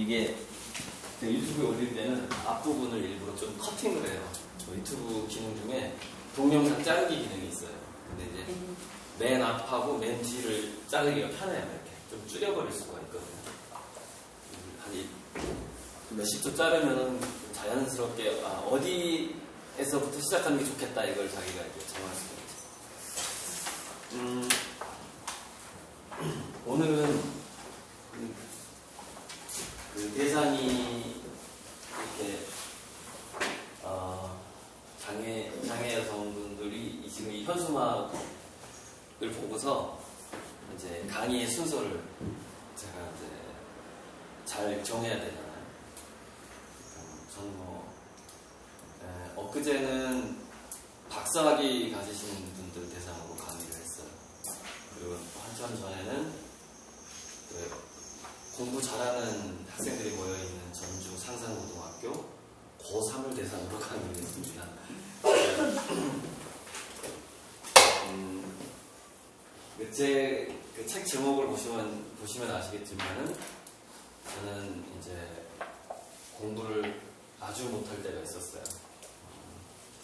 이게 유튜브에 올릴 때는 앞부분을 일부러 좀 커팅을 해요. 유튜브 기능 중에 동영상 자르기 기능이 있어요. 근데 이제 맨 앞하고 맨 뒤를 자르기가 편해요. 이렇게 좀 줄여버릴 수가 있거든요. 한 몇십 초 자르면은 자연스럽게 어디에서부터 시작하는 게 좋겠다 이걸 자기가 이제 정할 수가 있죠. 오늘은 그 대상이 이렇게 장애 여성분들이 지금 이 현수막을 보고서 이제 강의의 순서를 제가 이제 잘 정해야 되잖아요. 저는 엊그제는 박사학위 가지신 분들 대상으로 강의를 했어요. 그리고 한참 전에는 공부 잘하는 학생들이 모여있는 전주 상산고등학교 고3을 대상으로 강의를 했습니다. 제 책 제목을 보시면 아시겠지만은 저는 이제 공부를 아주 못할 때가 있었어요.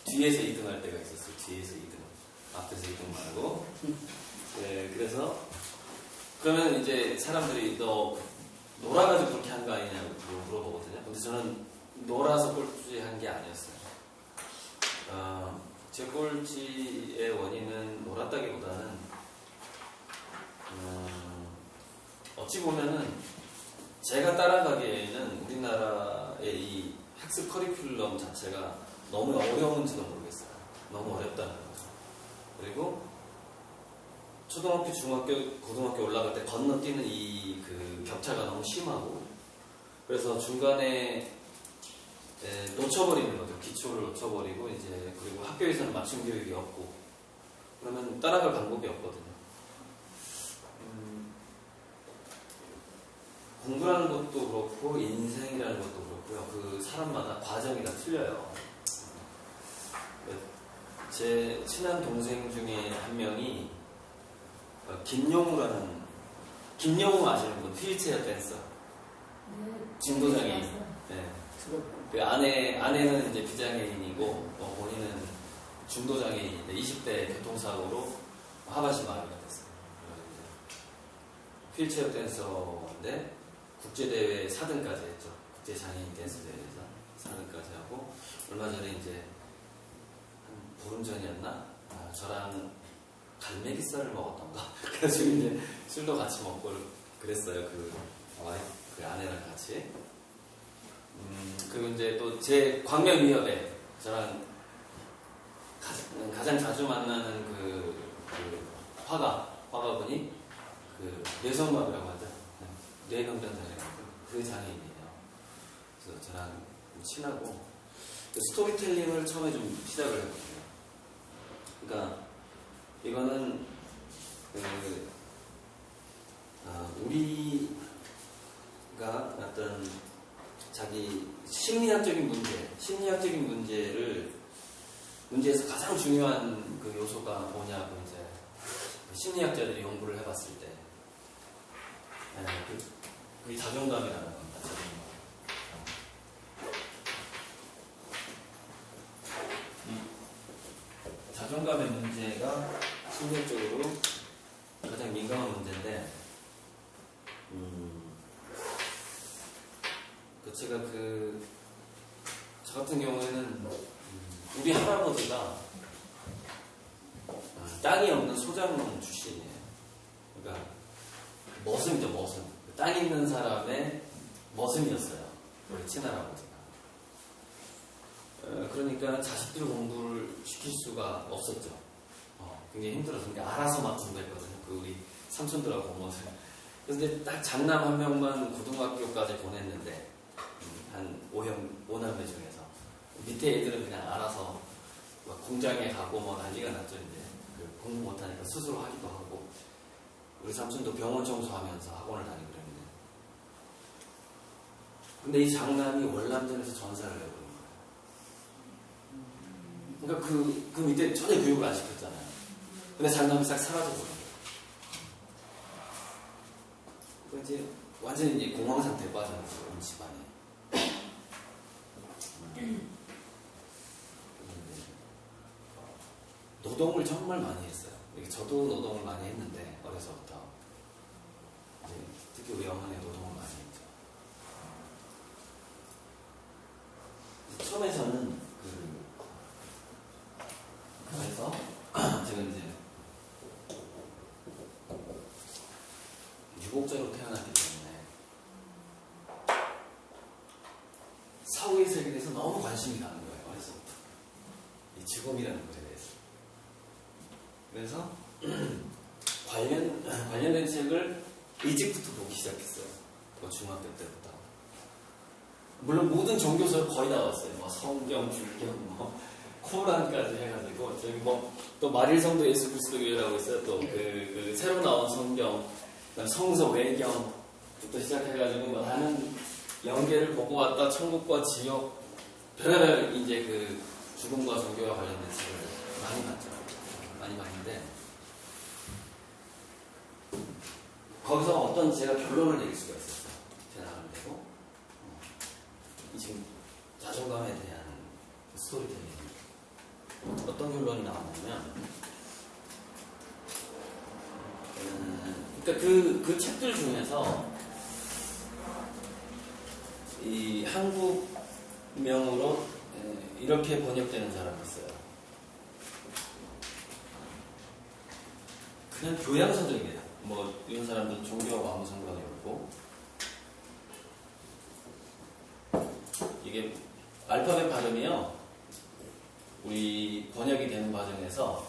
뒤에서 2등 할 때가 있었어요. 뒤에서 2등. 앞에서 2등 말고. 네, 그래서 그러면 이제 사람들이 너 놀아가지고 그렇게 한 거 아니냐고 물어보거든요. 근데 저는 놀아서 꼴찌한 게 아니었어요. 제 꼴찌의 원인은 놀았다기보다는 어찌 보면은 제가 따라가기에는 우리나라의 이 학습 커리큘럼 자체가 너무 어려운지도 모르겠어요. 너무 어렵다는 거죠. 그리고 초등학교, 중학교, 고등학교 올라갈 때 건너뛰는 이 그 격차가 너무 심하고 그래서 중간에 놓쳐버리는 거죠. 기초를 놓쳐버리고 이제 그리고 학교에서는 맞춤 교육이 없고 그러면 따라갈 방법이 없거든요. 공부라는 것도 그렇고 인생이라는 것도 그렇고요. 그 사람마다 과정이 다 틀려요. 제 친한 동생 중에 한 명이 김용우라는 김용우 아시는 분? 휠체어 댄서. 중도장애인. 네. 그 아내는 이제 비장애인이고 본인은 중도장애인인데 20대 교통사고로 하반신 마비가 됐어요. 휠체어 댄서인데 국제대회 4등까지 했죠. 국제장애인 댄스 대회에서 4등까지 하고 얼마 전에 이제 한 보름 전이었나? 저랑 갈매기살을 먹었던가? 그래서 이제 술도 같이 먹고 그랬어요. 그 아내랑 같이. 그리고 이제 또 제 광명위협에 저랑 가장 자주 만나는 그 화가분이 그 뇌성마비라고 하죠. 뇌병변 장애라고 그 장애인이에요. 그래서 저랑 친하고 스토리텔링을 처음에 좀 시작을 해봤어요. 그러니까 이거는 우리가 어떤 자기 심리학적인 문제에서 가장 중요한 그 요소가 뭐냐고 이제 심리학자들이 연구를 해봤을 때 그게 자존감이라는 겁니다. 자존감의 문제가 심리학적으로 가장 민감한 문제인데, 제가 저 같은 경우에는 우리 할아버지가 땅이 없는 소장농 출신이에요. 그러니까 머슴이죠, 머슴. 땅 있는 사람의 머슴이었어요. 우리 친할아버지가. 그러니까 자식들 공부를 시킬 수가 없었죠. 굉장히 힘들어서. 그러니까 알아서 막 공부했거든요. 우리 삼촌들하고 공부를. 그런데 딱 장남 한 명만 고등학교까지 보냈는데, 한 5남매 중에서. 밑에 애들은 그냥 알아서 막 공장에 가고 뭐 난리가 났죠, 이제. 공부 못하니까 스스로 하기도 하고. 우리 삼촌도 병원 청소하면서 학원을 다니고 그랬는데. 근데 이 장남이 월남전에서 전사를 해버린 거예요. 그러니까 그 밑에 전혀 교육을 안 시켰잖아요. 근데 장남이 싹 사라져버린 거예요. 이제 완전히 이제 공황 상태에 빠져있어요. 온 집안이. 노동을 정말 많이 했어요. 저도 노동을 많이 했는데 어려서부터 특히 우리 어머니 노동을 많이 했죠. 처음에 저는 그래서 제가 이제 유복자로 태어났기 때문에 사후의 세계에 대해서 너무 관심이 가는 거예요. 어려서부터 이 죽음이라는 것에 대해서. 그래서 관련된 책을 일찍부터 보기 시작했어요. 중학교 때부터. 물론 모든 종교서를 거의 나왔어요. 뭐 성경, 불경, 뭐 코란까지 해가지고 저기 뭐 또 마릴성도 예수 그리스도 교회라고 있어요. 또 그 새로 나온 성경, 성서 외경부터 시작해가지고 뭐 하는 연계를 보고 왔다. 천국과 지옥, 별의별 이제 그 죽음과 종교와 관련된 책을 많이 봤죠. 많이 봤는데 거기서 어떤 제가 결론을 내릴 수가 있었어요. 제 나름대로. 지금 자존감에 대한 스토리텔링. 어떤 결론이 나왔냐면, 그러니까 그 책들 중에서 이 한국명으로 이렇게 번역되는 사람이 있어요. 그냥 교양서적이에요. 뭐 이런 사람들은 종교와 아무 상관이 없고, 이게 알파벳 발음이요. 우리 번역이 되는 과정에서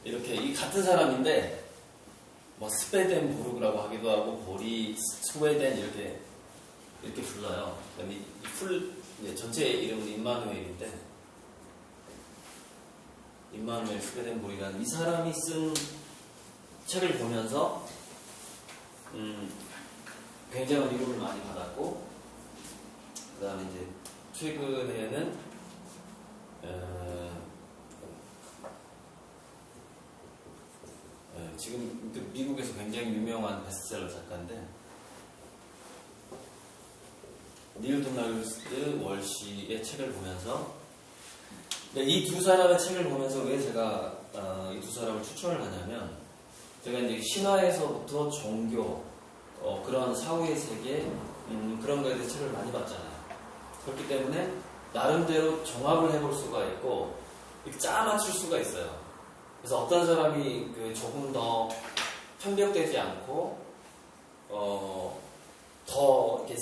이렇게 이 같은 사람인데 뭐 스웨덴보르그라고 하기도 하고 보리 스웨덴 이렇게 불러요. 이 전체 이름은 임마누엘인데 임마누엘 스웨덴보르라는 이 사람이 쓴 책을 보면서 굉장한 위로를 많이 받았고, 그 다음에 이제 최근에는 지금 미국에서 굉장히 유명한 베스트셀러 작가인데 닐 도널드 월시의 책을 보면서, 이 두 사람의 책을 보면서 왜 제가 이 두 사람을 추천을 하냐면, 제가 이제 신화에서부터 종교, 그런 사후의 세계, 그런 거에 대해 책을 많이 봤잖아요. 그렇기 때문에 나름대로 종합을 해볼 수가 있고 이렇게 짜맞출 수가 있어요. 그래서 어떤 사람이 조금 더 편벽되지 않고 더 이렇게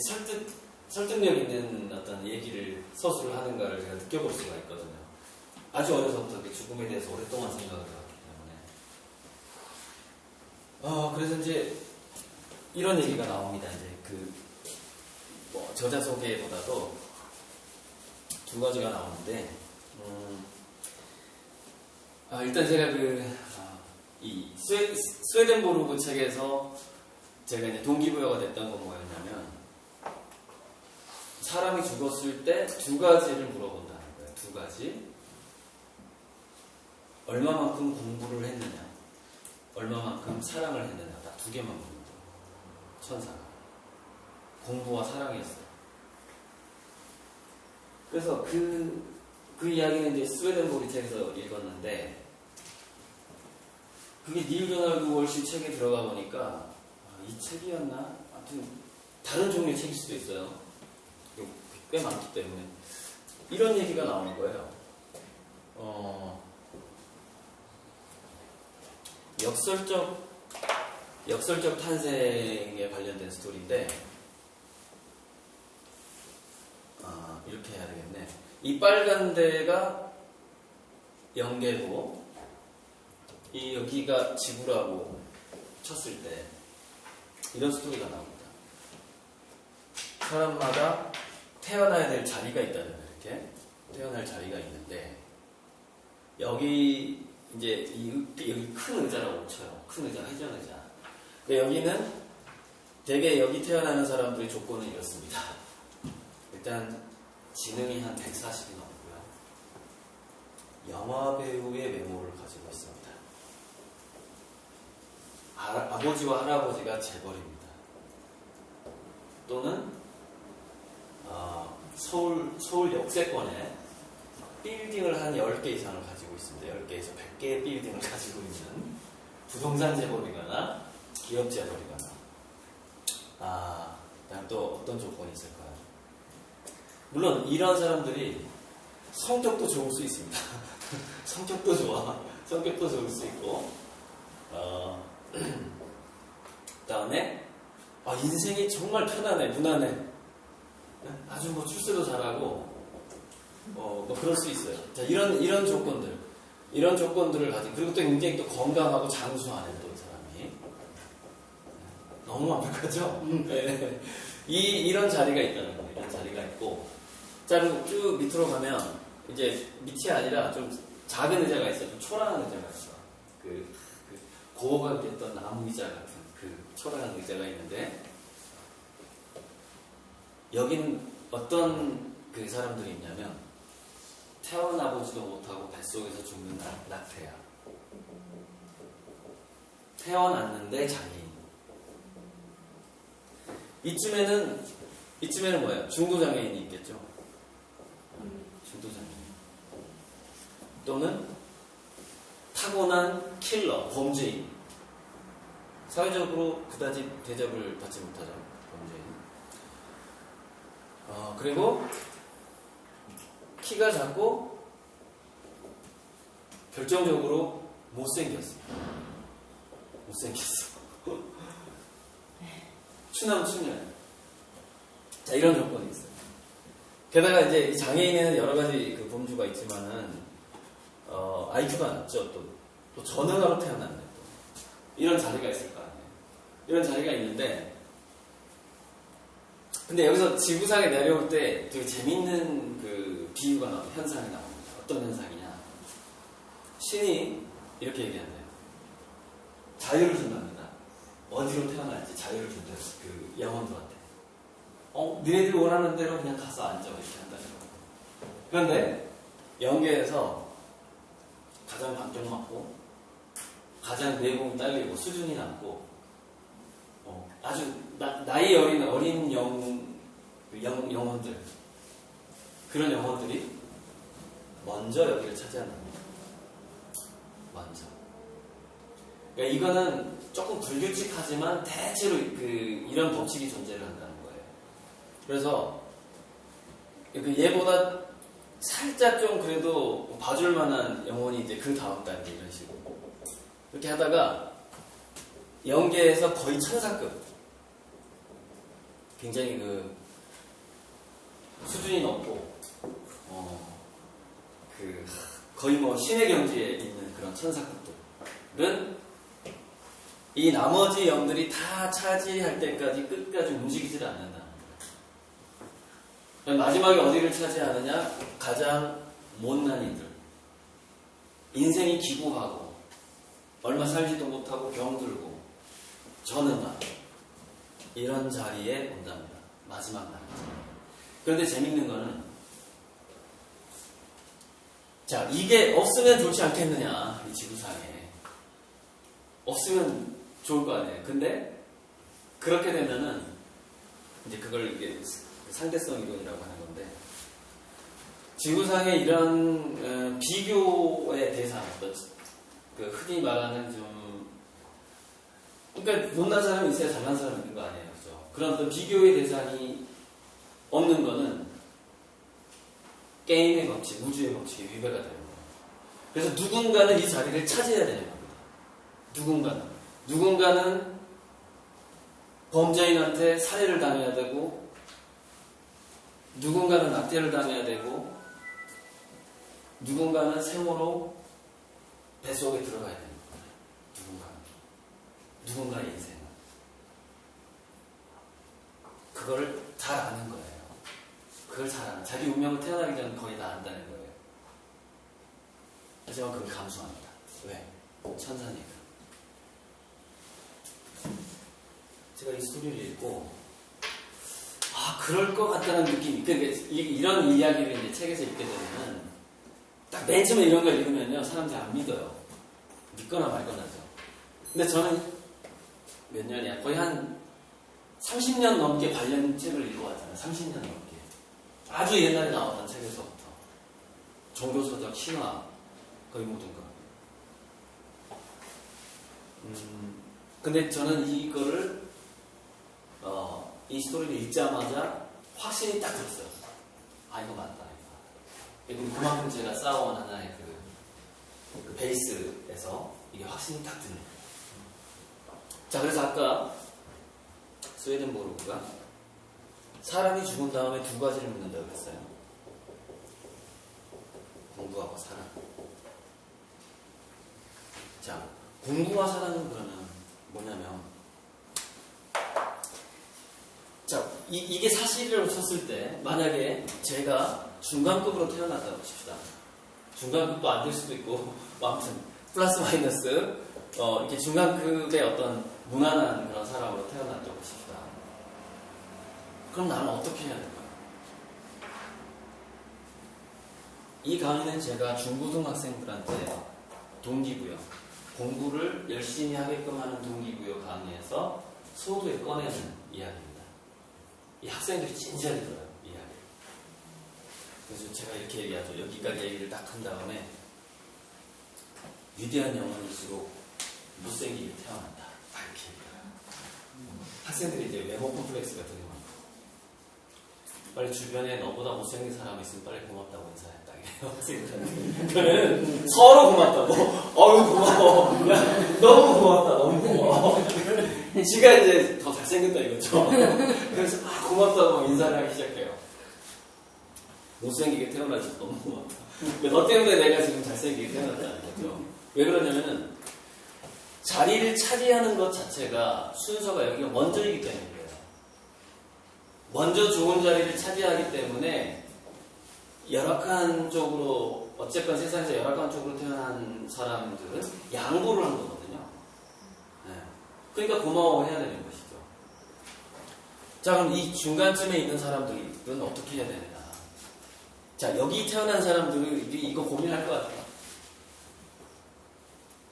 설득력 있는 어떤 얘기를 서술을 하는가를 제가 느껴볼 수가 있거든요. 아주 어려서부터 죽음에 대해서 오랫동안 생각을 해왔기 때문에. 그래서 이제 이런 얘기가 나옵니다. 이제 뭐 저자 소개보다도 두 가지가 나오는데, 일단 제가 이 스웨덴보르그 책에서 제가 이제 동기부여가 됐던 건 뭐였냐면, 사람이 죽었을 때 두 가지를 물어본다는 거예요. 두 가지. 얼마만큼 공부를 했느냐, 얼마만큼 사랑을 했느냐, 딱 두 개만 묻는다. 천사가. 공부와 사랑이었어요. 그래서 그 이야기는 이제 스웨덴보르 책에서 읽었는데, 그게 닐 도널드 월시 책에 들어가 보니까 이 책이었나? 아무튼 다른 종류의 책일 수도 있어요. 꽤 많기 때문에 이런 얘기가 나오는 거예요. 역설적 탄생에 관련된 스토리인데, 이렇게 해야 되겠네. 이 빨간 데가 영계고 이 여기가 지구라고 쳤을 때 이런 스토리가 나옵니다. 사람마다 태어나야 될 자리가 있다는 거예요. 이렇게 태어날 자리가 있는데, 여기 이제 여기 큰 의자라고 쳐요. 큰 의자, 회전 의자. 근데 여기는 되게 여기 태어나는 사람들의 조건은 이렇습니다. 일단 지능이 한 140이 넘고요. 영화 배우의 외모를 가지고 있습니다. 아버지와 할아버지가 재벌입니다. 또는 서울 역세권에 빌딩을 한 10개 이상을 가지고 있습니다. 10개에서 100개의 빌딩을 가지고 있는 부동산 재벌이거나 기업 재벌이거나 그다음 또 어떤 조건이 있을까요? 물론 이런 사람들이 성격도 좋을 수 있습니다. 성격도 좋아. 성격도 좋을 수 있고 그다음에 인생이 정말 편안해, 무난해. 아주 뭐 출세도 잘하고 뭐 그럴 수 있어요. 자, 이런 조건들을 가진, 그리고 또 굉장히 또 건강하고 장수하는 또 이 사람이 너무 완벽하죠. 네. 이런 자리가 있다는 거예요. 이런 자리가 있고, 자, 그리고 쭉 밑으로 가면 이제 밑이 아니라 좀 작은 의자가 있어요. 좀 초라한 의자가 있어. 그 고어가 됐던 나무 의자 같은 그 초라한 의자가 있는데, 여기는 어떤 그 사람들이 있냐면 태어나보지도 못하고 뱃속에서 죽는 낙태야. 태어났는데 장애인. 이쯤에는 뭐예요? 중도장애인이 있겠죠. 중도장애인. 또는 타고난 킬러, 범죄인. 사회적으로 그다지 대접을 받지 못하죠. 범죄인. 그리고 키가 작고 결정적으로 못생겼어. 추남추녀. 자, 이런 조건이 있어요. 게다가 이제 이 장애인에는 여러 가지 그 범주가 있지만은 IQ가 낮죠. 또 전능하로 태어났네. 또 이런 자리가 있을 거 아니에요. 이런 자리가 있는데, 근데 여기서 지구상에 내려올 때 되게 재밌는 그 비유가 현상이 나옵니다. 어떤 현상이냐? 신이 이렇게 얘기한대요. 자유를 준답니다. 어디로 태어날지 자유를 준대요. 그 영혼들한테. 니네들이 원하는 대로 그냥 가서 앉아. 이렇게 한다는 거예요. 그런데 영계에서 가장 반격맞고 가장 내공이 딸리고 수준이 낮고 아주 나이 어린 영혼들, 그런 영혼들이 먼저 여기를 차지하는 겁니다. 먼저. 그러니까 이거는 조금 불규칙하지만 대체로 이런 법칙이 존재를 한다는 거예요. 그래서 얘보다 살짝 좀 그래도 봐줄 만한 영혼이 이제 그 다음 단계 이런 식으로 이렇게 하다가 영계에서 거의 천사급, 굉장히 수준이 높고 거의 뭐 신의 경지에 있는 그런 천사급들은 이 나머지 영들이 다 차지할 때까지 끝까지 움직이질 않는다. 마지막에 어디를 차지하느냐? 가장 못난 이들, 인생이 기구하고 얼마 살지도 못하고 병들고 전능한 이런 자리에 온답니다. 마지막 날. 그런데 재밌는 거는, 자, 이게 없으면 좋지 않겠느냐, 이 지구상에. 없으면 좋을 거 아니에요. 근데 그렇게 되면은 이제 그걸 이게 상대성 이론이라고 하는 건데, 지구상에 이런 비교의 대상, 그 흔히 말하는 그러니까 못난 사람이 있어야 잘난 사람이 있는 거 아니에요, 그죠? 그런 어떤 비교의 대상이 없는 거는 게임의 법칙, 우주의 법칙이 위배가 되는 거예요. 그래서 누군가는 이 자리를 차지해야 되는 겁니다. 누군가는 범죄인한테 살해를 당해야 되고, 누군가는 낙태를 당해야 되고, 누군가는 생으로 뱃속에 들어가야 되는 거예요. 누군가의 인생은. 그거를 잘 아는 거예요. 그걸 잘 아는, 자기 운명을 태어나기 전에 거의 다 안다는 거예요. 하지만 그걸 감수합니다. 왜? 천사니까. 제가 이 스토리를 읽고 그럴 것 같다는 느낌이, 그러니까 이런 이야기를 이제 책에서 읽게 되면 딱 맨 처음에 이런 걸 읽으면요, 사람들이 안 믿어요. 믿거나 말거나죠. 근데 저는 몇 년이야, 거의 한 30년 넘게 관련 책을 읽어왔잖아요. 30년 넘게. 아주 옛날에 나왔던 책에서부터. 종교서적, 신화, 거의 모든 것. 근데 저는 이거를, 이 스토리를 읽자마자 확신이 딱 들었어요. 아, 이거 맞다, 이거. 그리고 그만큼 제가 쌓아온 하나의 그 베이스에서 이게 확신이 딱 드네요. 자, 그래서 아까 스웨덴보르그가 사람이 죽은 다음에 두 가지를 묻는다고 그랬어요. 공부하고 사랑. 자, 공부와 사랑은 그러면 뭐냐면, 자, 이게 사실이라고 쳤을 때, 만약에 제가 중간급으로 태어났다고 칩시다. 중간급도 안 될 수도 있고, 아무튼, 플러스 마이너스, 이렇게 중간급의 어떤 무난한 그런 사람으로 태어났다고 칩시다. 그럼 나는 어떻게 해야 될까요? 이 강의는 제가 중고등학생들한테 동기부여, 공부를 열심히 하게끔 하는 동기부여 강의에서 소두에 꺼내는 이야기입니다. 이 학생들이 진지하게 들어요, 이 이야기. 그래서 제가 이렇게 얘기하죠. 여기까지 얘기를 딱 한 다음에, 위대한 영혼일수록 못생기게 태어난다. 딱 이렇게 얘기해요. 학생들이 이제 외모 콤플렉스가 되게 많고, 빨리 주변에 너보다 못생긴 사람이 있으면 빨리 고맙다고 인사해. 딱 이래요, 학생들한테. 그러면 서로 고맙다고. 어우, 고마워. 야, 너무 고맙다, 너무 고마워. 지가 이제 더 잘생겼다 이거죠. 그래서 고맙다고 인사를 하기 시작해요. 못생기게 태어나서 너무 고맙다. 너 때문에 내가 지금 잘생기게 태어났다는 거죠. 왜 그러냐면은 자리를 차지하는 것 자체가 순서가 여기가 먼저이기 때문에 그래요. 먼저 좋은 자리를 차지하기 때문에 열악한 쪽으로, 어쨌건 세상에서 열악한 쪽으로 태어난 사람들은 양보를 한 거거든요. 네. 그러니까 고마워해야 되는 것이죠. 자, 그럼 이 중간쯤에 있는 사람들은 어떻게 해야 되느냐. 자, 여기 태어난 사람들은 이거 고민할 것 같아요.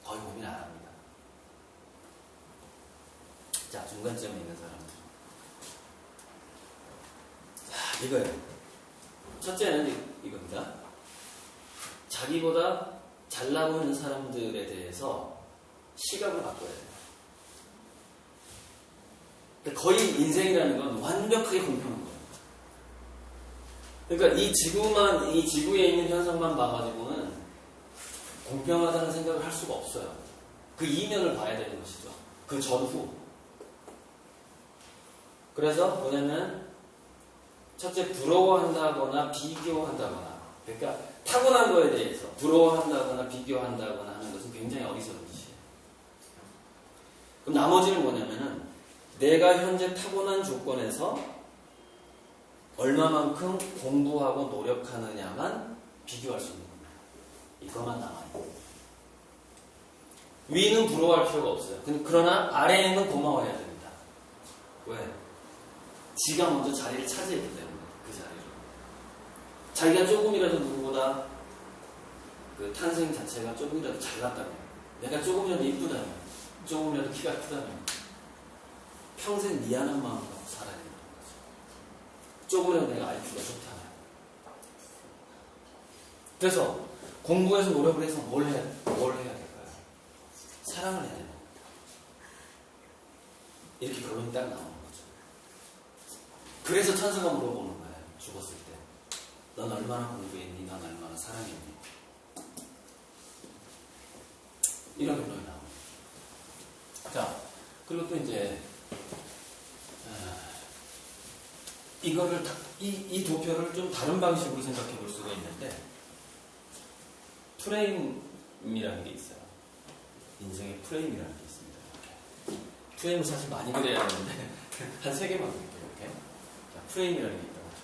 거의 고민 안 합니다. 자, 중간쯤에 있는 사람들. 자, 이거예요. 첫째는 이겁니다. 자기보다 잘나 보이는 사람들에 대해서 시각을 바꿔야 돼요. 그러니까 거의 인생이라는 건 완벽하게 공평한 거예요. 그러니까 이 지구에 있는 현상만 봐가지고는 공평하다는 생각을 할 수가 없어요. 그 이면을 봐야 되는 것이죠. 그 전후. 그래서 뭐냐면, 첫째, 부러워한다거나 비교한다거나, 그러니까 타고난 거에 대해서 부러워한다거나 비교한다거나 하는 것은 굉장히 어리석은 짓이에요. 그럼 나머지는 뭐냐면은, 내가 현재 타고난 조건에서 얼마만큼 공부하고 노력하느냐만 비교할 수 있는 겁니다. 이것만 남아요. 위는 부러워할 필요가 없어요. 그러나 아래에는 고마워해야 됩니다. 왜? 지가 먼저 자리를 차지했기 때문에, 그 자리를. 자기가 조금이라도 누구보다 그 탄생 자체가 조금이라도 잘났다면, 내가 조금이라도 이쁘다면, 조금이라도 키가 크다면, 평생 미안한 마음을 갖고 살아야 된다는 거죠. 조금이라도 내가 IQ가 좋다면. 그래서 공부해서 노력을 해서 뭘 해야 될까요? 사랑을 해야 됩니다. 이렇게 결론이 딱 나오는 거죠. 그래서 천사가 물어보는 거예요. 죽었을 때. 넌 얼마나 공부했니? 넌 얼마나 사랑했니? 이런 결론이 나옵니다. 자, 그리고 또 이제 이거를 이 도표를 좀 다른 방식으로 생각해 볼 수가 있는데, 프레임이라는 게 있어요. 인생의 프레임이라는 게 있습니다. 이렇게. 프레임을 사실 많이 그려야 하는데 한 3개만 그릴게요. 이렇게. 자, 프레임이라는 게 있다고 해요.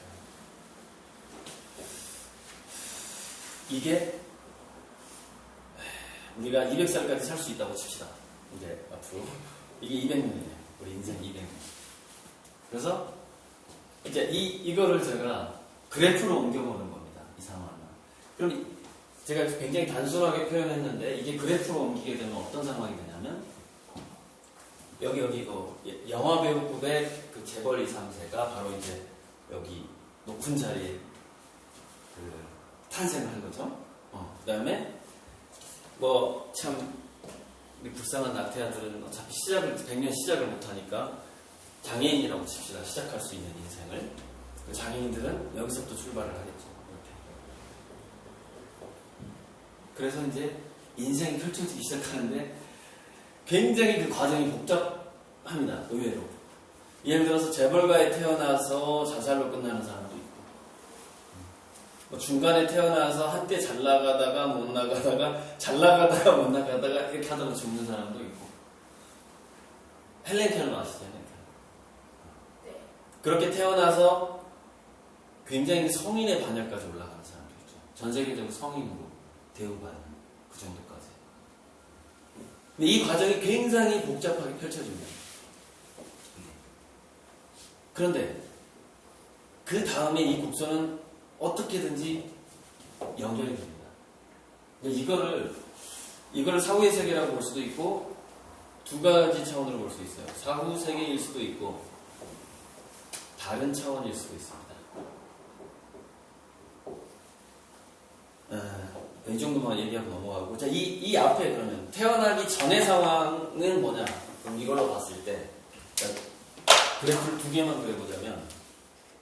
이게 우리가 200살까지 살 수 있다고 칩시다. 이제 앞으로 이게 200년이에요. 우리 인생 200년. 그래서 이제 이거를 제가 그래프로 옮겨보는 겁니다. 이 상황을. 그럼 제가 굉장히 단순하게 표현했는데, 이게 그래프로 옮기게 되면 어떤 상황이 되냐면, 여기 영화 배우급의 그 재벌 2, 3세가 바로 이제 여기 높은 자리에 그 탄생을 한 거죠. 그 다음에 뭐 참 우리 불쌍한 낙태아들은 어차피 100년 시작을 못하니까 장애인이라고 칩시다. 시작할 수 있는 인생을. 장애인들은 여기서부터 출발을 하겠죠. 이렇게. 그래서 이제 인생이 펼쳐지기 시작하는데 굉장히 그 과정이 복잡합니다. 의외로. 예를 들어서 재벌가에 태어나서 자살로 끝나는 사람도 있고, 뭐 중간에 태어나서 한때 잘 나가다가 못 나가다가 잘 나가다가 못 나가다가 이렇게 하다가 죽는 사람도 있고. 헬렌 켈러 아시죠? 헬렌 켈러. 네. 그렇게 태어나서 굉장히 성인의 반열까지 올라가는 사람도 있죠. 전 세계적으로 성인으로 대우받는 그 정도까지. 근데 이 과정이 굉장히 복잡하게 펼쳐집니다. 그런데 그 다음에 이 곡선은 어떻게든지 연결이 됩니다. 이거를 사후의 세계라고 볼 수도 있고 두 가지 차원으로 볼 수 있어요. 사후 세계일 수도 있고 다른 차원일 수도 있습니다. 이 정도만 얘기하고 넘어가고, 자, 이 앞에 그러면 태어나기 전의 상황은 뭐냐? 그럼 이걸로 봤을 때, 자, 그래프를 두 개만 그려보자면,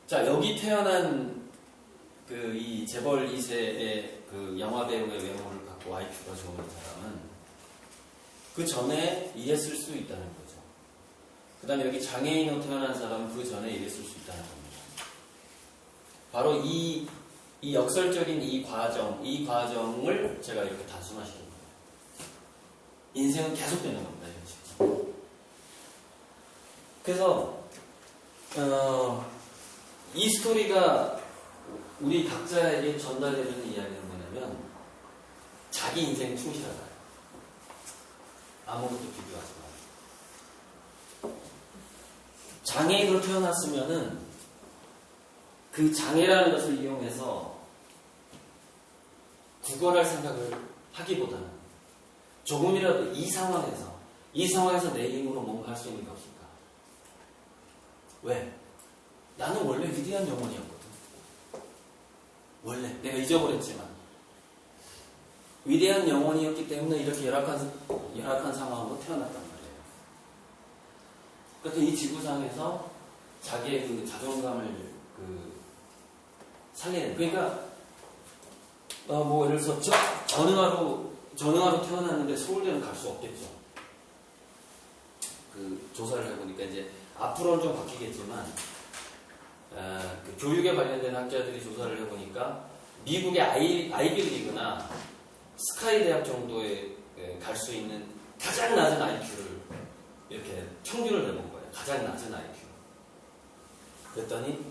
자, 여기 태어난 그 이 재벌 2세의 그 영화 배우의 외모를 갖고 IQ가 좋은 사람은 그 전에 이랬을 수 있다는 거죠. 그 다음에 여기 장애인으로 태어난 사람은 그 전에 이랬을 수 있다는 겁니다. 바로 이 역설적인 이 과정을 제가 이렇게 단순화시킨 거예요. 인생은 계속되는 겁니다. 이런 식으로. 그래서 이 스토리가 우리 각자에게 전달되는 이야기는 뭐냐면 자기 인생 충실하다. 아무것도 비교하지 마. 장애인으로 태어났으면은 그 장애라는 것을 이용해서 구걸할 생각을 하기보다는 조금이라도 이 상황에서 내 힘으로 뭔가 할 수 있는 게 없을까? 왜? 나는 원래 위대한 영혼이었거든. 원래 내가 잊어버렸지만 위대한 영혼이었기 때문에 이렇게 열악한 상황으로 태어났단 말이에요. 그래서 이 지구상에서 자기의 그 자존감을 살리는. 그러니까 뭐 예를 들어서 전응하로 태어났는데 서울대는 갈 수 없겠죠. 그 조사를 해보니까 이제 앞으로는 좀 바뀌겠지만 그 교육에 관련된 학자들이 조사를 해보니까 미국의 아이비리그나 스카이 대학 정도에 갈 수 있는 가장 낮은 IQ를 이렇게 평균을 내본 거예요. 가장 낮은 IQ. 그랬더니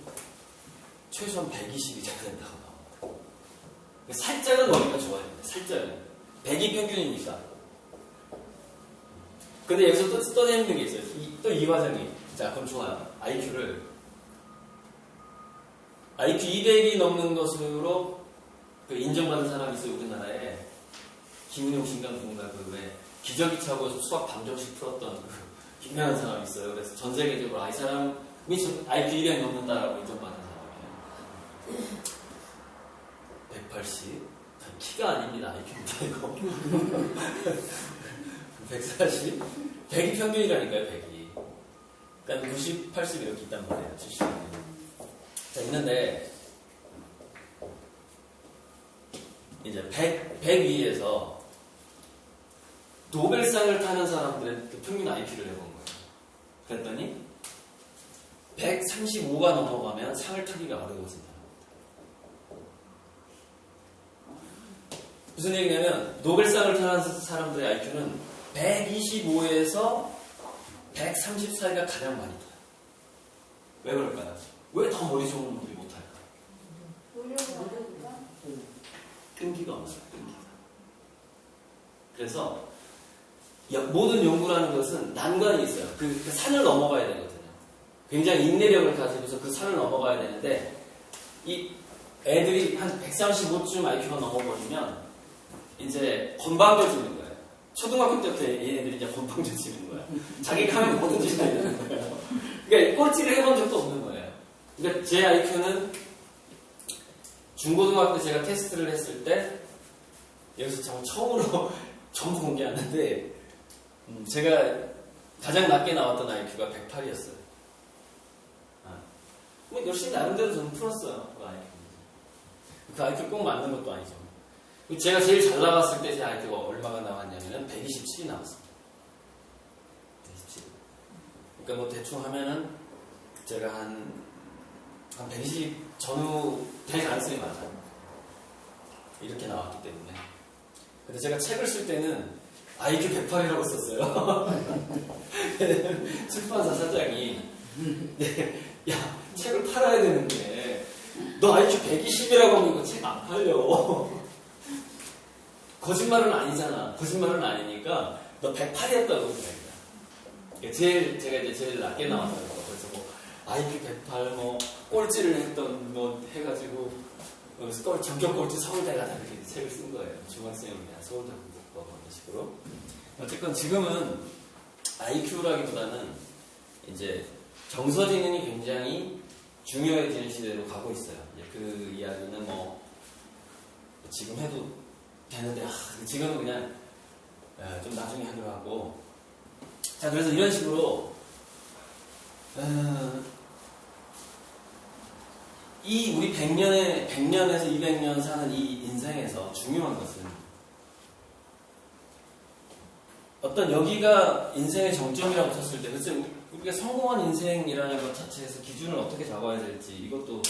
최소한 120이 돼야 된다고 나옵니다. 살짝은 머리가 좋아야 됩니다. 살짝은. 100이 평균이니까. 근데 여기서 또 떠내는 게 있어요. 또 이 과정이. 자, 그럼 좋아요. IQ 200이 넘는 것으로 인정받은 사람이 있어요. 우리나라에. 김은용 신강동가 왜 기저귀 차고 수학 방정식 풀었던 유명한 사람이 있어요. 그래서 전 세계적으로 이 사람이 IQ 200 넘는다라고 인정받은 사람이에요. 180. 키가 아닙니다. IQ입니다. 이거. 140. 100이 평균이라니까요. 100이. 그러니까 90, 80 이렇게 있단 말이에요. 70. 자, 있는데 이제 100 위에서 노벨상을 타는 사람들의 평균 IQ를 해본 거예요. 그랬더니 135가 넘어가면 상을 타기가 어려워진다는 겁니다. 무슨 얘기냐면 노벨상을 타는 사람들의 IQ는 125에서 130 사이가 가장 많이 타요. 왜 그럴까요? 왜 더 머리 좋은 분들이 못할까? 끈기가 없어요. 끈기가. 그래서 모든 연구라는 것은 난관이 있어요. 그 산을 넘어가야 되거든요. 굉장히 인내력을 가지고서 그 산을 넘어가야 되는데 이 애들이 한 135쯤 IQ가 넘어버리면 이제 건방져지는 거예요. 초등학교 때부터 얘네들이 이제 건방져 치는 거야. 자기가 하면 뭐든지 다 되는 거예요. 그러니까 꼴찌를 해본 적도 없는 거예요. 그러니까 제 IQ는 중고등학교 제가 테스트를 했을 때 여기서 정말 처음으로 전부 공개하는데 제가 가장 낮게 나왔던 IQ가 108이었어요. 뭐 열심히 나름대로 저는 풀었어요. 그 IQ 꼭 맞는 것도 아니죠. 제가 제일 잘 나왔을 때 제 IQ가 얼마가 나왔냐면 127이 나왔습니다. 127. 그러니까 뭐 대충 하면은 제가 한 120 전후 될 가능성이 많아요. 이렇게 나왔기 때문에. 근데 제가 책을 쓸 때는 IQ 108이라고 썼어요. 출판사 사장이 야, 책을 팔아야 되는데 너 IQ 120이라고 하면 이거 책 안 팔려. 거짓말은 아니잖아. 거짓말은 아니니까 너 108이었다고 그러니까 제가 이제 제일 낮게 나왔어요. 그래서 뭐 IQ 108 뭐 꼴찌를 했던 뭐 해가지고 전격 꼴찌 서울대 가다 이렇게 책을 쓴 거예요. 중학생을 위한 서울대 국어법 이런 식으로. 어쨌건 지금은 IQ라기보다는 이제 정서지능이 굉장히 중요해지는 시대로 가고 있어요. 그 이야기는 뭐 지금 해도 되는데 지금은 그냥 좀 나중에 하기로 하고. 자, 그래서 이런 식으로 이 우리 100년에서 200년 사는 이 인생에서 중요한 것은 어떤 여기가 인생의 정점이라고 쳤을 때 그래서 우리가 성공한 인생이라는 것 자체에서 기준을 어떻게 잡아야 될지 이것도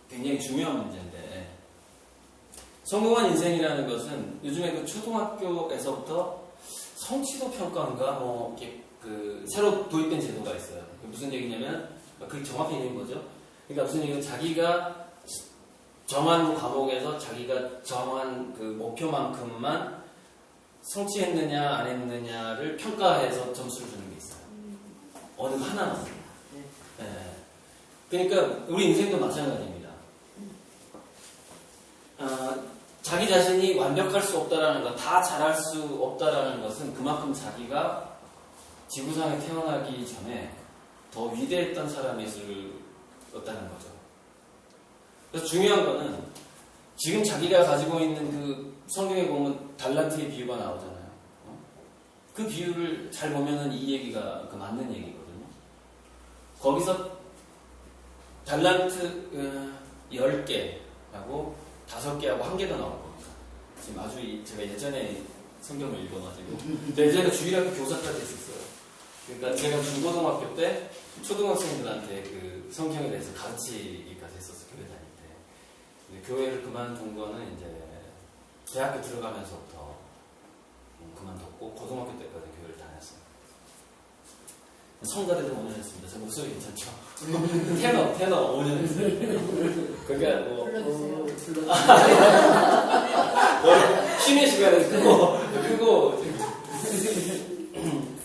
굉장히 중요한 문제인데, 성공한 인생이라는 것은 요즘에 그 초등학교에서부터 성취도 평가인가 뭐 이렇게 그 새로 도입된 제도가 있어요. 무슨 얘기냐면 그게 정확히 있는 거죠. 그러니까 무슨 얘기냐면 자기가 정한 과목에서 자기가 정한 그 목표만큼만 성취했느냐 안 했느냐를 평가해서 점수를 주는 게 있어요. 어느 하나만. 네. 그러니까 우리 인생도 마찬가지입니다. 자기 자신이 완벽할 수 없다라는 것, 다 잘할 수 없다라는 것은 그만큼 자기가 지구상에 태어나기 전에 더 위대했던 사람이었다는 거죠. 그래서 중요한 거는 지금 자기가 가지고 있는 그 성경에 보면 달란트의 비유가 나오잖아요. 그 비유를 잘 보면은 이 얘기가 그 맞는 얘기거든요. 거기서 달란트 10개하고 5개하고 1개가 나올 겁니다. 지금 아주 제가 예전에 성경을 읽어가지고 예전에 주일학교 교사까지 했었어요. 그러니까 제가 중고등학교 때 초등학생들한테 그 성경에 대해서 가르치기까지 했었어요. 교회 다닐 때. 근데 교회를 그만둔 거는 이제 대학교 들어가면서부터 그만뒀고 고등학교 때까지 교회를 다녔어요. 성가대도 5년 했습니다. 제 목소리 괜찮죠? 테너 5년 했어요. 그러니까 뭐 쉬는 시간에 끄고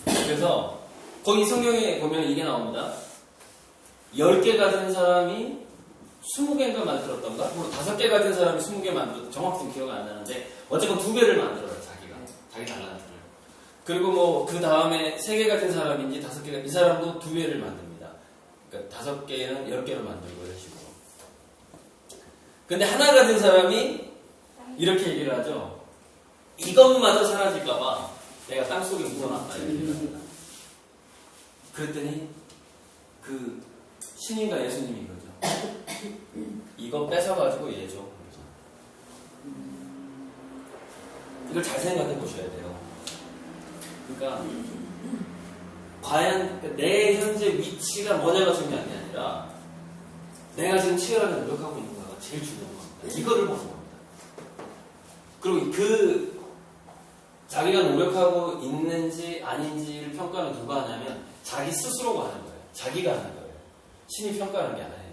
그래서 거기 성경에 보면 이게 나옵니다. 10개 가진 사람이 20개인가 만들었던가? 뭐 5개 가진 사람이 20개 만들었던, 정확히 기억이 안 나는데 어쨌건 2배를 만들어요. 자기 달란트를. 그리고 뭐 그 다음에 3개 가진 사람인지 5개, 이 사람도 2배를 만듭니다. 그러니까 5개는 10개를 만들고 이런 식으로. 근데 하나 가진 사람이 이렇게 얘기를 하죠. 이것마저 사라질까봐 내가 땅속에 묻어놨다 이렇게 얘기를 합니다. 그랬더니 그 신인과 예수님이 그러죠. 이거 뺏어가지고 얘 줘. 이걸 잘 생각해 보셔야 돼요. 그러니까 과연 내 현재 위치가 뭐냐가 중요한 게 아니라 내가 지금 치열하게 노력하고 있는 거가 제일 중요한 겁니다. 이거를 보는 겁니다. 그리고 그 자기가 노력하고 있는지 아닌지를 평가는 누가 하냐면 자기 스스로가 하는 거예요. 자기가 하는 거예요. 신이 평가하는 게 아니에요.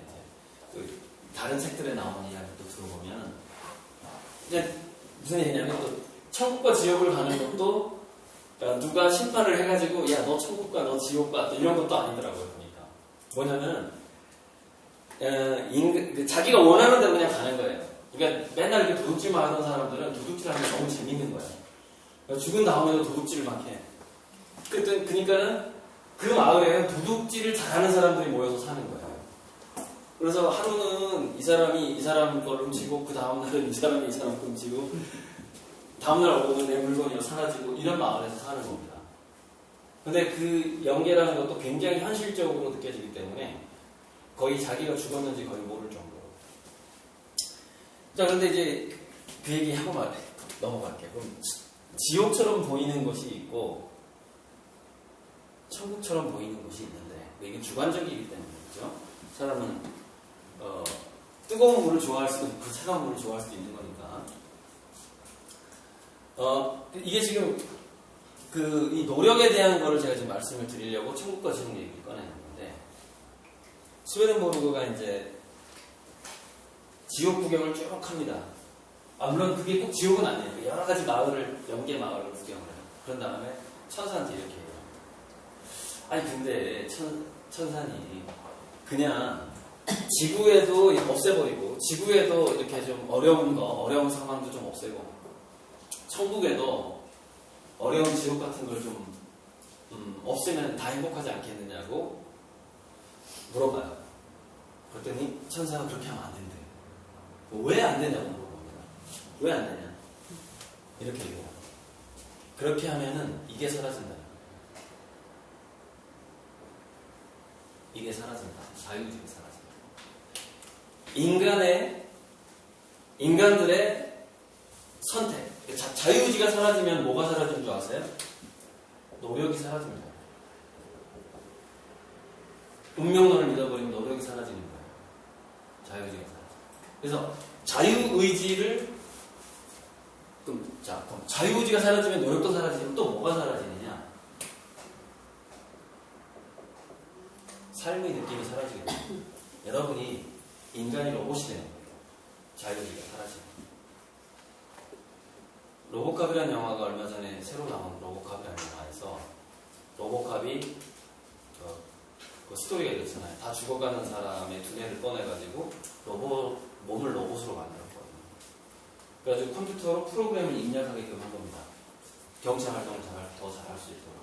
다른 책들에 나오는 이야기도 들어보면 이제 무슨 얘기냐면 또 천국과 지옥을 가는 것도 누가 심판을 해가지고 야 너 천국과 너 지옥 가 이런 것도 아니더라고요. 보니까 뭐냐면 자기가 원하는 대로 그냥 가는 거예요. 그러니까 맨날 이렇게 도둑질만 하던 사람들은 도둑질하는 게 너무 재밌는 거예요. 죽은 다음에도 도둑질을 막 해. 그러니까는 그 마을에는 도둑질을 잘하는 사람들이 모여서 사는 거예요. 그래서 하루는 이 사람이 이 사람 걸 훔치고, 그 다음날은 이 사람이 이 사람 걸 훔치고, 다음날 오면 내 물건이 사라지고, 이런 마을에서 사는 겁니다. 근데 그 연계라는 것도 굉장히 현실적으로 느껴지기 때문에 거의 자기가 죽었는지 거의 모를 정도로. 자, 그런데 이제 그 얘기 하고 넘어갈게요. 그럼 지옥처럼 보이는 것이 있고 천국처럼 보이는 것이 있는데, 이게 주관적이기 때문이죠. 사람은 뜨거운 물을 좋아할 수도 있고 차가운 물을 좋아할 수도 있는 거니까. 이게 지금 이 노력에 대한 거를 제가 지금 말씀을 드리려고 천국과 지옥 얘기를 꺼내는데, 스웨덴보르그가 이제 지옥 구경을 쭉 합니다. 물론 그게 꼭 지옥은 아니에요. 여러 가지 마을을, 연계 마을을 구경을 해요. 그런 다음에 천사한테 이렇게 해요. 아니, 근데 천사님, 그냥 지구에도 없애버리고, 지구에도 이렇게 좀 어려운 상황도 좀 없애고, 천국에도 어려운 지옥 같은 걸 좀 없애면 다 행복하지 않겠느냐고 물어봐요. 그랬더니 천사가 그렇게 하면 안 된대요. 왜 안 되냐고 물어봅니다. 왜 안 되냐? 이렇게 얘기해요. 그렇게 하면은 이게 사라진다. 이게 사라진다. 자유주의가 사라진다. 인간들의 선택. 자유의지가 사라지면 뭐가 사라지는 줄 아세요? 노력이 사라집니다. 운명론을 믿어버리면 노력이 사라지는 거예요. 자유의지가 사라집니다. 그래서 자유의지를 그럼 자유의지가 사라지면 노력도 사라지면 또 뭐가 사라지느냐? 삶의 느낌이 사라지게 됩니다. 여러분이 인간이 로봇이 되는 거예요. 자유의지가 사라지면. 로보캅이라는 영화가 얼마 전에 새로 나온 로보캅이라는 영화에서 로보캅이 그 스토리가 이렇잖아요. 다 죽어가는 사람의 두뇌를 꺼내가지고 몸을 로봇으로 만들었거든요. 그래가지고 컴퓨터로 프로그램을 입력하게끔 한 겁니다. 경찰 활동을 더 잘할 수 있도록.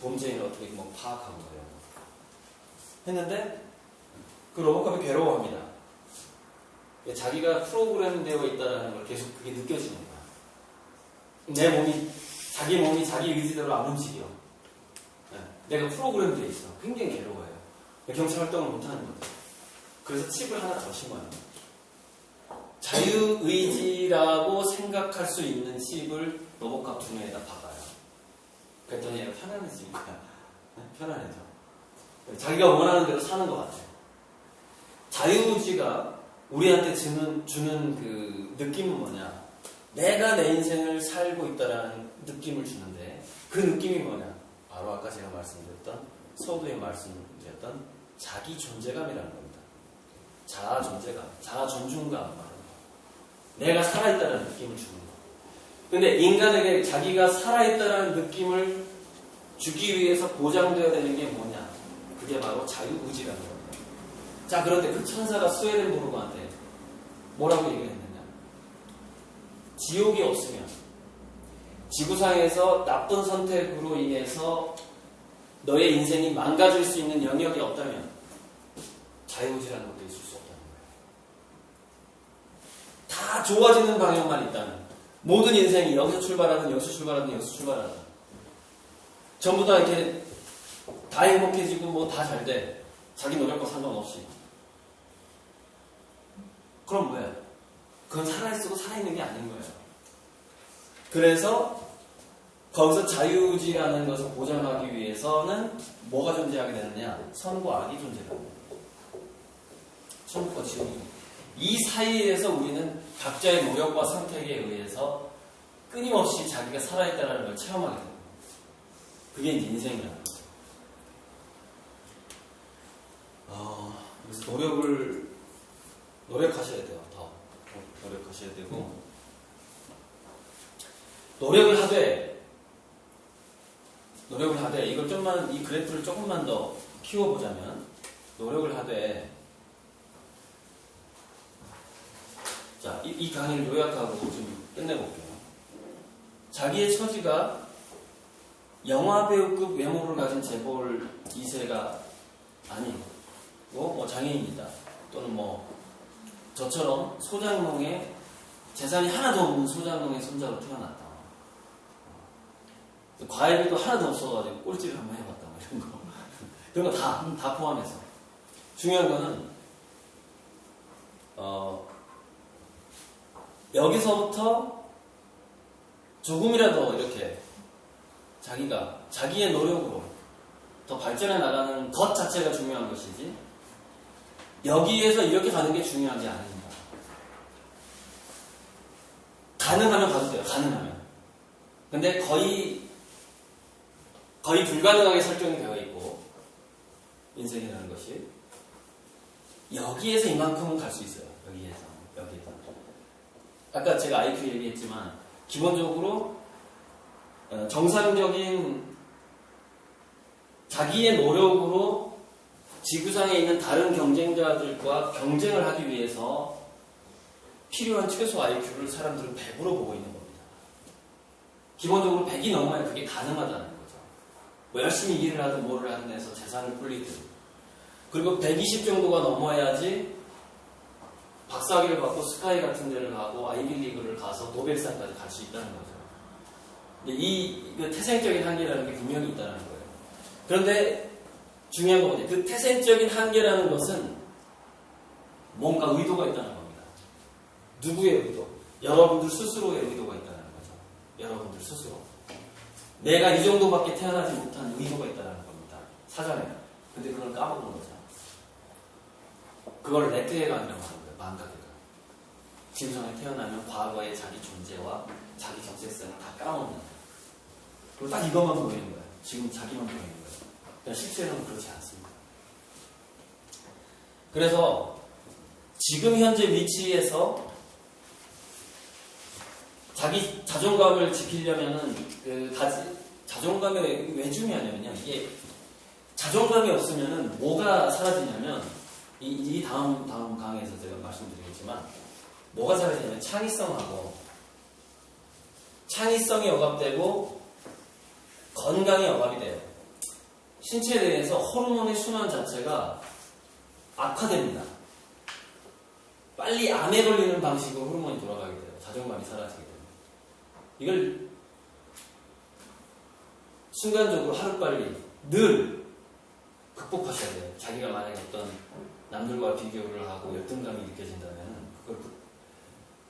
범죄인을 어떻게 파악하고 그래요. 했는데 그 로보캅이 괴로워합니다. 자기가 프로그램되어 있다는 걸 계속 그게 느껴지는 거야. 자기 몸이 자기 의지대로 안 움직여. 내가 프로그램되어 있어. 굉장히 괴로워해요. 경찰 활동을 못하는 거죠. 그래서 칩을 하나 더 심어요. 자유의지라고 생각할 수 있는 칩을 로봇캅 두뇌에다 박아요. 그랬더니 얘가 편안해지니까. 편안해져. 자기가 원하는 대로 사는 것 같아요. 자유의지가 우리한테 주는 그 느낌은 뭐냐? 내가 내 인생을 살고 있다라는 느낌을 주는데, 그 느낌이 뭐냐? 바로 아까 제가 말씀드렸던 서두에 말씀드렸던 자기 존재감이라는 겁니다. 자아 존재감, 자아 존중감 말하는 거. 내가 살아있다는 느낌을 주는 거. 근데 인간에게 자기가 살아있다는 느낌을 주기 위해서 보장되어야 되는 게 뭐냐? 그게 바로 자유의지라는 겁니다. 자, 그런데 그 천사가 스웨덴보르그한테 뭐라고 얘기를 했느냐? 지옥이 없으면, 지구상에서 나쁜 선택으로 인해서 너의 인생이 망가질 수 있는 영역이 없다면 자유의지라는 것도 있을 수 없다는 거예요. 다 좋아지는 방향만 있다면, 모든 인생이 여기서 출발하든 여기서 출발하든 여기서 출발하든 전부 다 이렇게 다 행복해지고 다 잘 돼. 자기 노력과 상관없이. 그럼 뭐야? 그건 살아있어도 살아있는 게 아닌 거예요. 그래서 거기서 자유의지라는 것을 보장하기 위해서는 뭐가 존재하게 되느냐? 선과 악이 존재합니다. 천국과 지옥이. 이 사이에서 우리는 각자의 노력과 선택에 의해서 끊임없이 자기가 살아있다는 걸 체험하게 됩니다. 그게 이제 인생이라는 거죠. 그래서 노력하셔야 돼요. 더 노력하셔야 되고, 노력을 하되 이걸 좀만, 이 그래프를 조금만 더 키워보자면, 노력을 하되, 자, 이 강의를 요약하고 좀 끝내볼게요. 자기의 처지가 영화배우급 외모를 가진 재벌 2세가 아니고 뭐 장애인이다 또는 뭐 저처럼 소장농의 재산이 하나도 없는 소장농의 손자로 태어났다. 과외비도 하나도 없어가지고 꼴찌를 한번 해봤다. 뭐 이런 거. 그런 거 다 포함해서. 중요한 거는, 여기서부터 조금이라도 이렇게 자기가 자기의 노력으로 더 발전해 나가는 것 자체가 중요한 것이지, 여기에서 이렇게 가는 게 중요한 게 아닙니다. 가능하면 가도 돼요. 가능하면. 근데 거의 불가능하게 설정이 되어 있고, 인생이라는 것이 여기에서 이만큼은 갈 수 있어요. 여기에서. 아까 제가 IQ 얘기했지만 기본적으로 정상적인 자기의 노력으로 지구상에 있는 다른 경쟁자들과 경쟁을 하기 위해서 필요한 최소 IQ를 사람들은 100으로 보고 있는 겁니다. 기본적으로 100이 넘어야 그게 가능하다는 거죠. 뭐 열심히 일을 하든 뭐를 하든 해서 재산을 불리든. 그리고 120 정도가 넘어야지 박사학위를 받고 스카이 같은 데를 가고 아이비리그를 가서 노벨상까지 갈 수 있다는 거죠. 이 태생적인 한계라는 게 분명히 있다는 거예요. 그런데 중요한 건 뭐냐? 그 태생적인 한계라는 것은 뭔가 의도가 있다는 겁니다. 누구의 의도? 여러분들 스스로의 의도가 있다는 거죠. 여러분들 스스로. 내가 이 정도밖에 태어나지 못한 의도가 있다는 겁니다. 사전에. 근데 그걸 까먹은 거죠. 그걸 레트해가 아니라고 하는 거예요. 망각해가. 지구상에 태어나면 과거의 자기 존재와 자기 정체성을 다 까먹는 거예요. 그리고 딱 이것만 보이는 거예요. 지금 자기만 보이는 거예요. 그러니까 실제로는 그렇지 않습니다. 그래서 지금 현재 위치에서 자기 자존감을 지키려면은 자존감이 왜 중요하냐면요. 이게 자존감이 없으면은 뭐가 사라지냐면 이 다음 강의에서 제가 말씀드리겠지만 뭐가 사라지냐면 창의성이 억압되고 건강이 억압이 돼요. 신체에 대해서 호르몬의 순환 자체가 악화됩니다. 빨리 암에 걸리는 방식으로 호르몬이 돌아가게 돼요. 자존감이 사라지게 됩니다. 이걸 순간적으로 하루빨리 늘 극복하셔야 돼요. 자기가 만약에 어떤 남들과 비교를 하고 열등감이 느껴진다면 그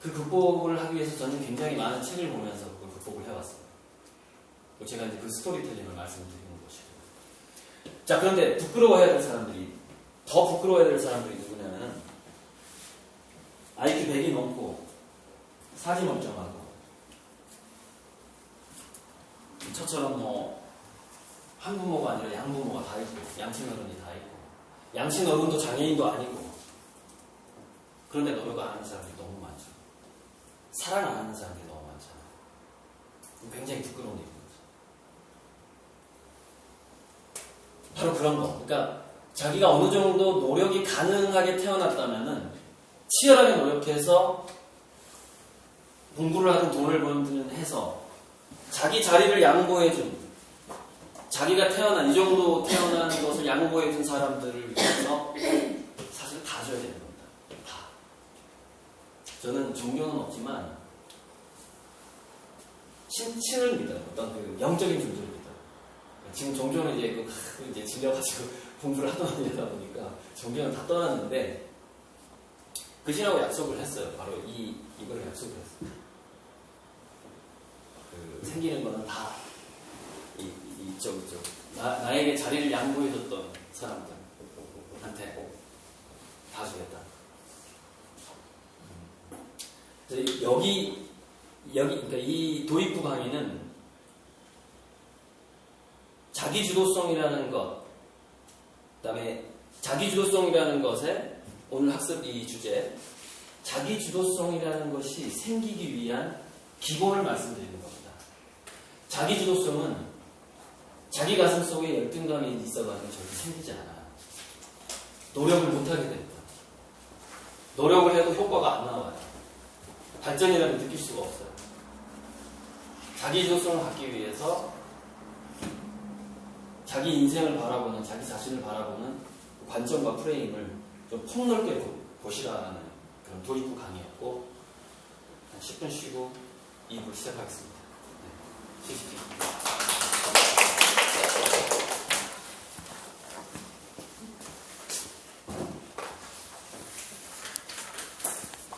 극복을 하기 위해서 저는 굉장히 많은 책을 보면서 그걸 극복을 해왔어요. 제가 이제 그 스토리텔링을 말씀드리는 것이고. 자, 그런데 더 부끄러워해야 될 사람들이 누구냐면 IQ 100이 넘고 사지 멀쩡하고 저처럼 뭐 한부모가 아니라 양부모가 다 있고 양친어른이 다 있고 양친어른도 장애인도 아니고 그런데 노력 안 하는 사람들이 너무 많죠. 사랑 안 하는 사람들이 너무 많잖아요. 굉장히 부끄러운 일인 거죠. 바로 그런 거. 그러니까 자기가 어느 정도 노력이 가능하게 태어났다면은 치열하게 노력해서 공부를 하든 돈을 벌든 해서 자기 자리를 양보해준 자기가 이 정도 태어난 것을 양보해준 사람들을 위해서 사실 다 줘야 되는 겁니다. 다. 저는 종교는 없지만 신을 믿어요. 어떤 그 영적인 존재를 믿어요. 지금 종교는 이제 질려가지고 공부를 하도 많이 하다 보니까 종교는 다 떠났는데 그 신하고 약속을 했어요. 바로 이걸 약속을 했어요. 생기는 거는 다 이쪽 나에게 자리를 양보해줬던 사람들한테 다 주겠다. 그러니까 이 도입부 강의는 자기주도성이라는 것, 그다음에 자기주도성이라는 것에 오늘 학습 이 주제 자기주도성이라는 것이 생기기 위한 기본을 말씀드리는 겁니다. 자기주도성은 자기 가슴 속에 열등감이 있어가지고 절대 생기지 않아요. 노력을 못하게 됩니다. 노력을 해도 효과가 안 나와요. 발전이라는 걸 느낄 수가 없어요. 자기 조성을 갖기 위해서 자기 인생을 바라보는, 자기 자신을 바라보는 관점과 프레임을 좀 폭넓게 보시라는 그런 도입부 강의였고, 한 10분 쉬고 2부 시작하겠습니다. 네, 쉬십시오.